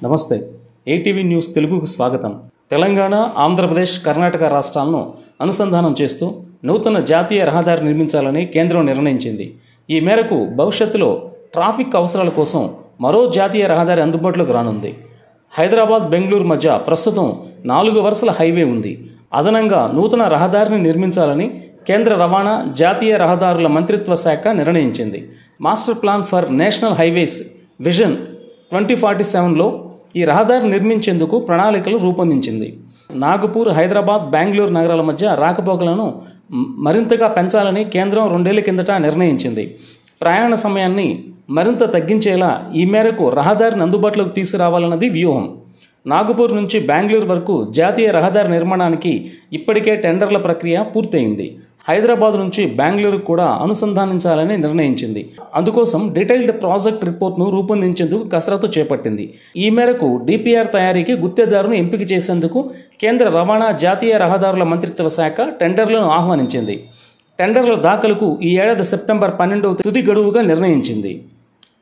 నమస్తే ATV news తెలుగుకు స్వాగతం. తెలంగాణ, ఆంధ్రప్రదేశ్, కర్ణాటక రాష్ట్రాలను అనుసంధానం చేస్తూ నూతన జాతీయ రహదారి నిర్మించాలని కేంద్రం నిర్ణయించింది. ఈ మేరకు భవిష్యత్తులో ట్రాఫిక్ అవసరాల కోసం మరో జాతీయ రహదారి అందుబాటులోకి రానుంది. హైదరాబాద్, బెంగళూరు మధ్య ప్రస్తుతం 4 వరుసల హైవే ఉంది. అదనంగా నూతన రహదారిని నిర్మించాలని కేంద్ర రవాణా, జాతీయ రహదారుల మంత్రిత్వ శాఖ నిర్ణయించింది. Master plan for national highways vision 2047లో ఈ రహదారి నిర్మించేందుకు ప్రణాళికలు రూపొందించింది. నాగపూర్, హైదరాబాద్, బెంగళూరు నగరాల మధ్య రాకపోకలను మరింతగా పెంచాలని కేంద్రం 2 ఏళ్ల కిందట నిర్ణయించింది. ప్రయాణ సమయాన్ని మరింత తగ్గించేలా ఈ మేరకు రహదారిని అందుబాటులోకి తీసుకురావాలన్నది వ్యూహం. నాగపూర్ నుంచి బెంగళూరు వరకు జాతీయ రహదారి నిర్మాణానికి ఇప్పటికే టెండర్ల ప్రక్రియ పూర్తయింది. హైదరాబాద్ నుంచి బెంగళూరు కూడా అనుసంధానించాలని నిర్ణయించింది. అందుకోసం డీటెయిల్డ్ ప్రాజెక్ట్ రిపోర్ట్ను రూపొందించేందుకు కసరత్తు చేపట్టింది. ఈ మేరకు డిపిఆర్ తయారీకి గుత్తేదారును ఎంపిక చేసేందుకు కేంద్ర రవాణా, జాతీయ రహదారుల మంత్రిత్వ శాఖ టెండర్లను ఆహ్వానించింది. టెండర్ల దాఖలుకు ఈ ఏడాది సెప్టెంబర్ 12వ తుది గడువుగా నిర్ణయించింది.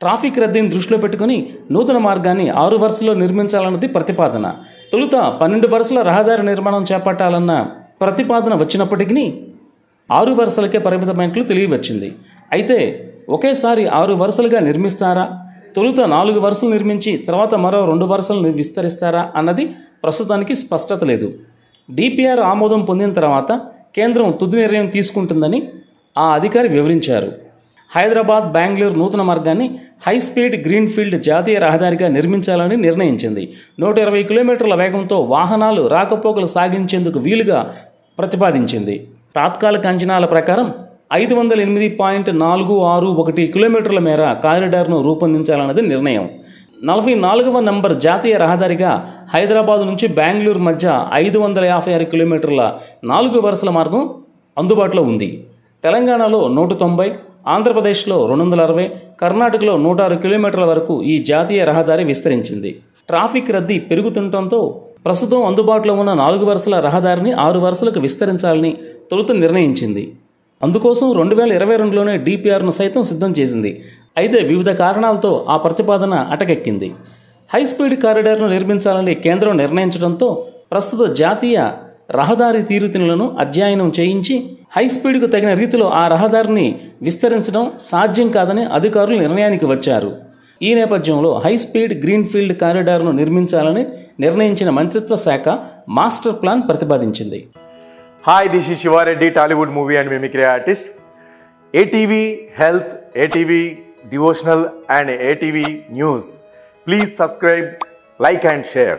ట్రాఫిక్ రద్దీని దృష్టిలో పెట్టుకుని నూతన మార్గాన్ని 6 వరుసలో నిర్మించాలన్నది ప్రతిపాదన. తొలుత 12 వరుసల రహదారి నిర్మాణం చేపట్టాలన్న ప్రతిపాదన వచ్చినప్పటికీ 6 వరుసలకే పరిమితమైనట్లు తెలియవచ్చింది. అయితే ఒకేసారి 6 వరుసలుగా నిర్మిస్తారా, తొలుత 4 వరుసలు నిర్మించి తర్వాత మరో 2 వరుసలను విస్తరిస్తారా అన్నది ప్రస్తుతానికి స్పష్టత లేదు. డిపిఆర్ ఆమోదం పొందిన తర్వాత కేంద్రం తుది నిర్ణయం తీసుకుంటుందని ఆ అధికారి వివరించారు. హైదరాబాద్, బెంగళూరు నూతన మార్గాన్ని హైస్పీడ్ గ్రీన్ఫీల్డ్ జాతీయ రహదారిగా నిర్మించాలని నిర్ణయించింది. 120 కిలోమీటర్ల వేగంతో వాహనాలు రాకపోకలు సాగించేందుకు వీలుగా ప్రతిపాదించింది. తాత్కాలిక అంచనాల ప్రకారం 508.461 కిలోమీటర్ల మేర కారిడార్ను రూపొందించాలన్నది నిర్ణయం. 44వ నంబర్ జాతీయ రహదారిగా హైదరాబాద్ నుంచి బెంగళూరు మధ్య 556 కిలోమీటర్ల 4 వరుసల మార్గం అందుబాటులో ఉంది. తెలంగాణలో 190, ఆంధ్రప్రదేశ్లో 260, కర్ణాటకలో 106 కిలోమీటర్ల వరకు ఈ జాతీయ రహదారి విస్తరించింది. ట్రాఫిక్ రద్దీ పెరుగుతుండటంతో ప్రస్తుతం అందుబాటులో ఉన్న 4 వరుసల రహదారిని 6 వరుసలకు విస్తరించాలని తొలుత నిర్ణయించింది. అందుకోసం 2022లోనే డిపిఆర్ను సైతం సిద్ధం చేసింది. అయితే వివిధ కారణాలతో ఆ ప్రతిపాదన అటకెక్కింది. హైస్పీడ్ కారిడార్ను నిర్మించాలని కేంద్రం నిర్ణయించడంతో ప్రస్తుత జాతీయ రహదారి తీరుతెన్నులను అధ్యయనం చేయించి హైస్పీడ్కు తగిన రీతిలో ఆ రహదారిని విస్తరించడం సాధ్యం కాదని అధికారులు నిర్ణయానికి వచ్చారు. ఈ నేపథ్యంలో హైస్పీడ్ గ్రీన్ఫీల్డ్ కారిడార్ను నిర్మించాలని నిర్ణయించిన మంత్రిత్వ శాఖ మాస్టర్ ప్లాన్ ప్రతిపాదించింది. Hi, this is Shiva Reddy, Tollywood movie and mimicry artist. ATV Health, ATV Devotional and ATV News. Please subscribe, like and share.